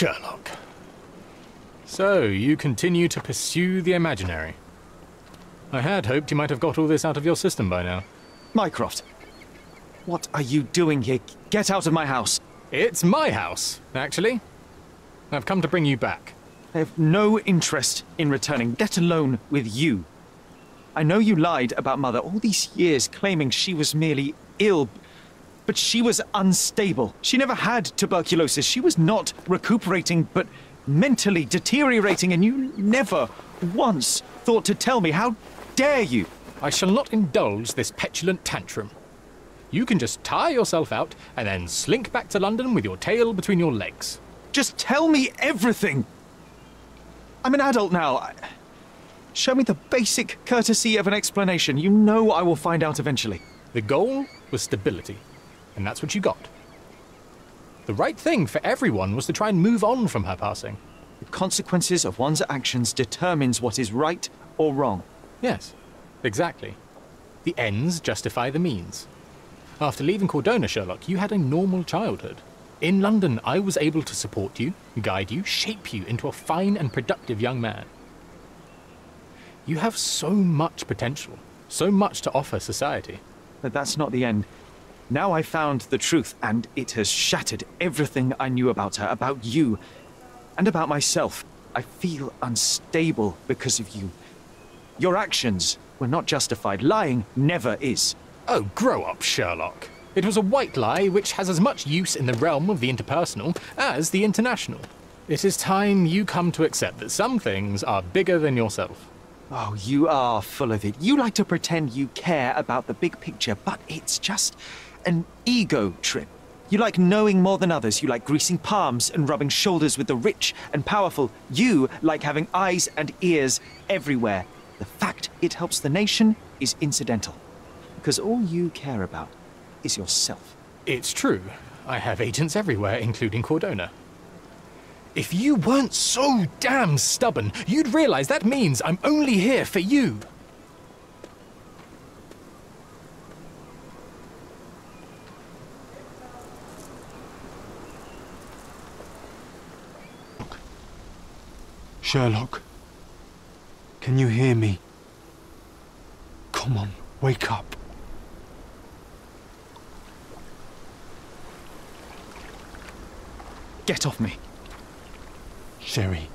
Sherlock. So, you continue to pursue the imaginary. I had hoped you might have got all this out of your system by now. Mycroft, what are you doing here? Get out of my house. It's my house, actually. I've come to bring you back. I have no interest in returning, let alone with you. I know you lied about Mother all these years, claiming she was merely ill, but she was unstable. She never had tuberculosis. She was not recuperating, but mentally deteriorating, and you never once thought to tell me. How dare you? I shall not indulge this petulant tantrum. You can just tire yourself out and then slink back to London with your tail between your legs. Just tell me everything. I'm an adult now. Show me the basic courtesy of an explanation. You know I will find out eventually. The goal was stability, and that's what you got. The right thing for everyone was to try and move on from her passing. The consequences of one's actions determines what is right or wrong. Yes, exactly. The ends justify the means. After leaving Cordona, Sherlock, you had a normal childhood. In London, I was able to support you, guide you, shape you into a fine and productive young man. You have so much potential, so much to offer society. But that's not the end. Now I found the truth, and it has shattered everything I knew about her, about you, and about myself. I feel unstable because of you. Your actions were not justified. Lying never is. Oh, grow up, Sherlock. It was a white lie which has as much use in the realm of the interpersonal as the international. It is time you come to accept that some things are bigger than yourself. Oh, you are full of it. You like to pretend you care about the big picture, but it's just an ego trip. You like knowing more than others. You like greasing palms and rubbing shoulders with the rich and powerful. You like having eyes and ears everywhere. The fact it helps the nation is incidental, because all you care about is yourself. It's true. I have agents everywhere, including Cordona. If you weren't so damn stubborn, you'd realize that means I'm only here for you. Sherlock, can you hear me? Come on, wake up. Get off me. Sherry,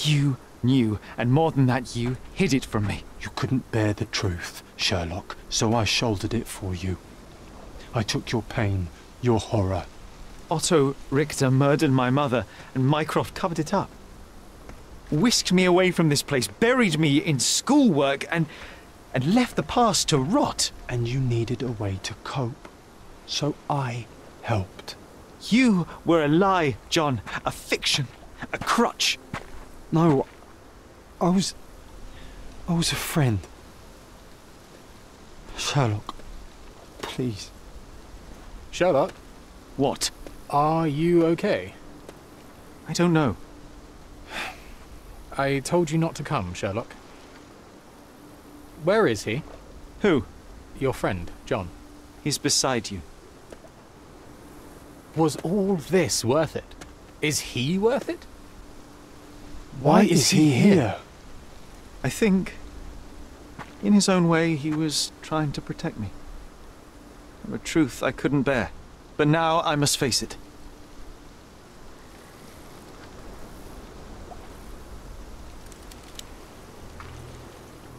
You knew, and more than that, you hid it from me. you couldn't bear the truth, Sherlock, so I shouldered it for you. I took your pain, your horror. Otto Richter murdered my mother, and Mycroft covered it up. Whisked me away from this place, buried me in schoolwork, and left the past to rot. And you needed a way to cope, so I helped. You were a lie, John, a fiction, a crutch. No, I was a friend. Sherlock, please. Sherlock, What? are you okay? I don't know. I told you not to come, Sherlock. Where is he? Who? Your friend, John. He's beside you. Was all this worth it? Is he worth it? Why is he here? I think, in his own way, he was trying to protect me. A truth I couldn't bear. But now I must face it.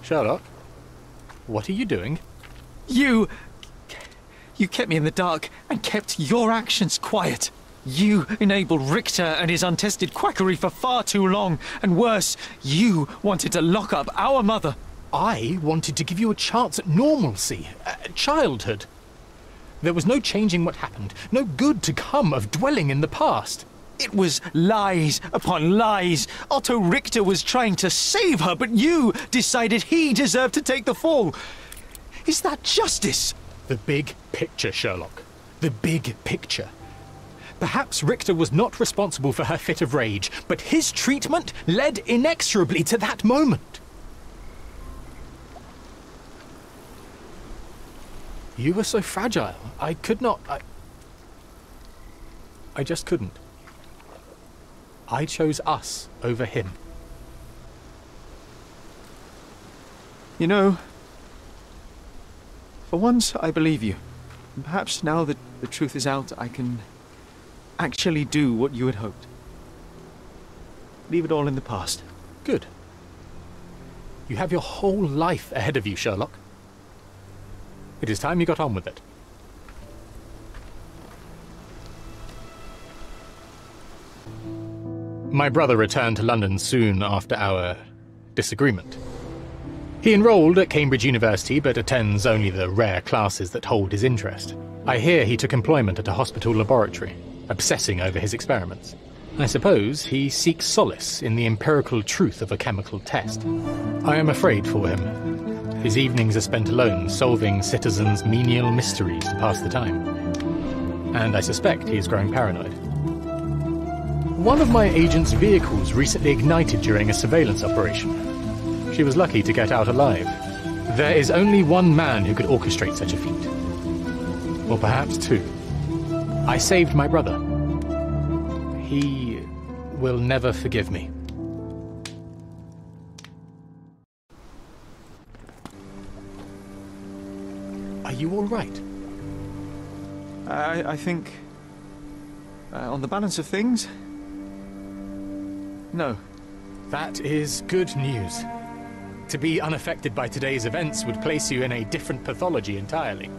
Sherlock, what are you doing? You kept me in the dark and kept your actions quiet. You enabled Richter and his untested quackery for far too long. And worse, you wanted to lock up our mother. I wanted to give you a chance at normalcy, childhood. There was no changing what happened, no good to come of dwelling in the past. It was lies upon lies. Otto Richter was trying to save her, but you decided he deserved to take the fall. Is that justice? The big picture, Sherlock. The big picture. Perhaps Richter was not responsible for her fit of rage, but his treatment led inexorably to that moment. You were so fragile. I could not... I just couldn't. I chose us over him. You know, for once I believe you. And perhaps now that the truth is out, I can actually do what you had hoped. Leave it all in the past. Good. You have your whole life ahead of you, Sherlock. It is time you got on with it. My brother returned to London soon after our disagreement. He enrolled at Cambridge University, but attends only the rare classes that hold his interest. I hear he took employment at a hospital laboratory, obsessing over his experiments. I suppose he seeks solace in the empirical truth of a chemical test. I am afraid for him. His evenings are spent alone, solving citizens' menial mysteries to pass the time. And I suspect he is growing paranoid. One of my agent's vehicles recently ignited during a surveillance operation. She was lucky to get out alive. There is only one man who could orchestrate such a feat. Or perhaps two. I saved my brother. He will never forgive me. Are you all right? I think, on the balance of things, no. That is good news. To be unaffected by today's events would place you in a different pathology entirely.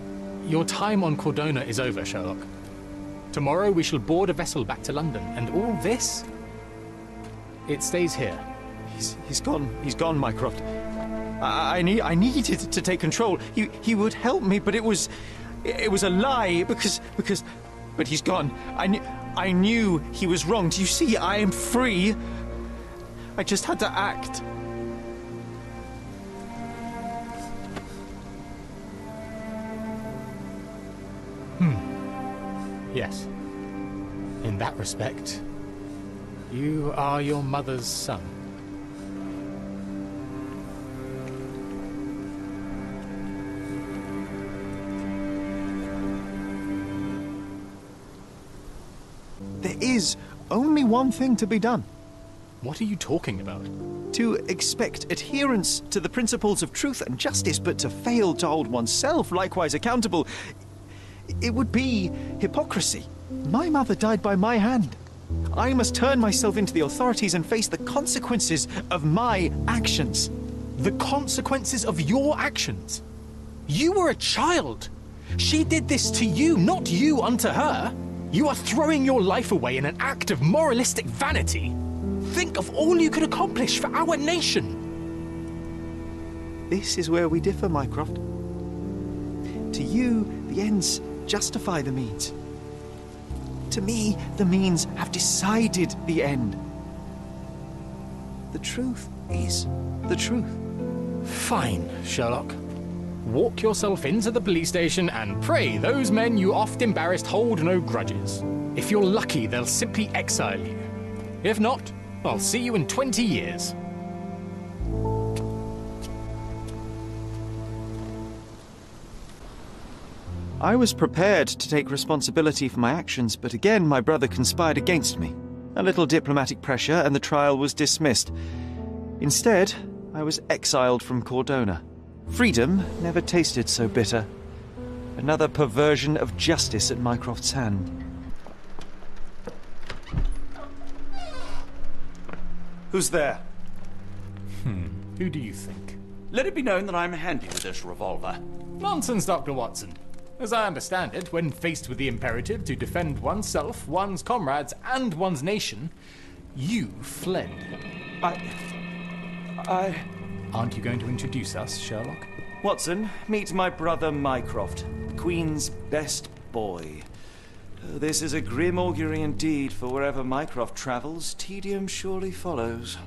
Your time on Cordona is over, Sherlock. Tomorrow we shall board a vessel back to London, and all this, it stays here. He's gone, Mycroft. I needed to take control. He would help me, but it was a lie but he's gone. I knew he was wrong. Do you see? I am free. I just had to act. Yes. In that respect, you are your mother's son. There is only one thing to be done. What are you talking about? To expect adherence to the principles of truth and justice, but to fail to hold oneself likewise accountable, it would be hypocrisy. My mother died by my hand. I must turn myself into the authorities and face the consequences of my actions. The consequences of your actions? You were a child. She did this to you, not you unto her. You are throwing your life away in an act of moralistic vanity. Think of all you could accomplish for our nation. This is where we differ, Mycroft. To you, the ends justify the means. To me, the means have decided the end. The truth is the truth. Fine, Sherlock. Walk yourself into the police station and pray those men you oft embarrassed hold no grudges. If you're lucky, they'll simply exile you. If not, I'll see you in 20 years. I was prepared to take responsibility for my actions, but again my brother conspired against me. A little diplomatic pressure and the trial was dismissed. Instead, I was exiled from Cordona. Freedom never tasted so bitter. Another perversion of justice at Mycroft's hand. Who's there? Who do you think? Let it be known that I'm handy with this revolver. Nonsense, Dr. Watson. As I understand it, when faced with the imperative to defend oneself, one's comrades, and one's nation, you fled. Aren't you going to introduce us, Sherlock? Watson, meet my brother Mycroft, the Queen's best boy. This is a grim augury indeed, for wherever Mycroft travels, tedium surely follows.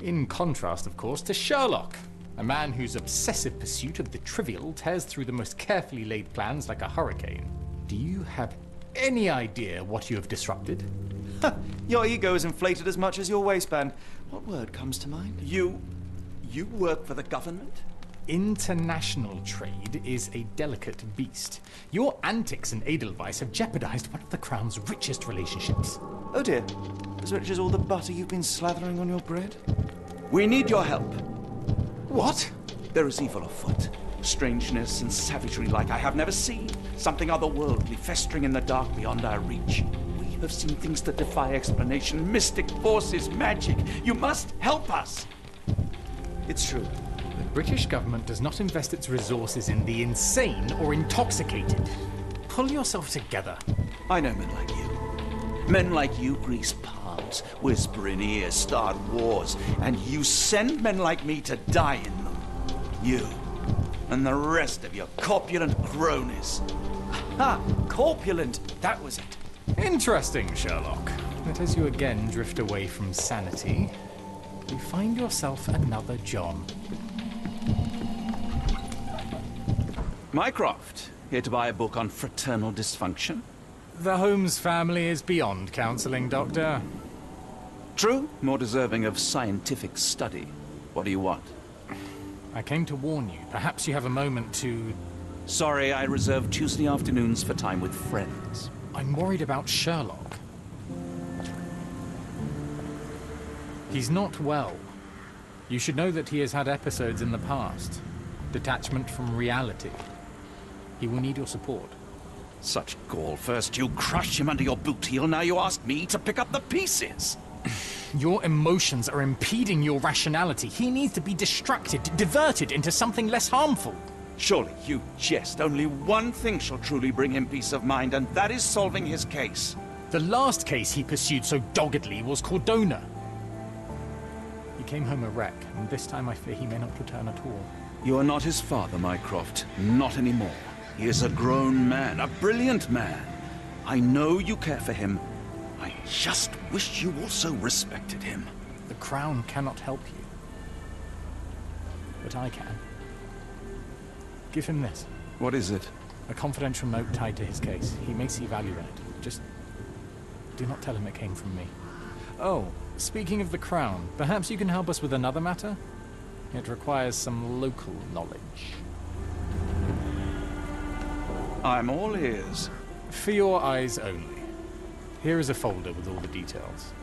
In contrast, of course, to Sherlock, a man whose obsessive pursuit of the trivial tears through the most carefully laid plans like a hurricane. Do you have any idea what you have disrupted? Your ego is inflated as much as your waistband. What word comes to mind? You work for the government? International trade is a delicate beast. Your antics and Edelweiss have jeopardized one of the Crown's richest relationships. Oh dear. As rich as all the butter you've been slathering on your bread? We need your help. What? There is evil afoot. Strangeness and savagery like I have never seen. Something otherworldly festering in the dark beyond our reach. We have seen things that defy explanation. Mystic forces, magic. You must help us. It's true. The British government does not invest its resources in the insane or intoxicated. Pull yourself together. I know men like you. Men like you grease palms, whisper in ears, start wars, and you send men like me to die in them. You and the rest of your corpulent cronies. Ha! Corpulent! That was it. Interesting, Sherlock. But as you again drift away from sanity, you find yourself another John. Mycroft, here to buy a book on fraternal dysfunction. The Holmes family is beyond counseling, Doctor. True, more deserving of scientific study. What do you want? I came to warn you. Perhaps you have a moment to... Sorry, I reserve Tuesday afternoons for time with friends. I'm worried about Sherlock. He's not well. You should know that he has had episodes in the past. Detachment from reality. He will need your support. Such gall. First you crush him under your boot heel, now you ask me to pick up the pieces. Your emotions are impeding your rationality. He needs to be distracted, diverted into something less harmful. Surely you jest. Only one thing shall truly bring him peace of mind, and that is solving his case. The last case he pursued so doggedly was Cordona. He came home a wreck, and this time I fear he may not return at all. You are not his father, Mycroft. Not anymore. He is a grown man, a brilliant man. I know you care for him. I just wish you also respected him. The Crown cannot help you. But I can. Give him this. What is it? A confidential note tied to his case. He may see value in it. Just do not tell him it came from me. Oh, speaking of the Crown, perhaps you can help us with another matter? It requires some local knowledge. I'm all ears. For your eyes only. Here is a folder with all the details.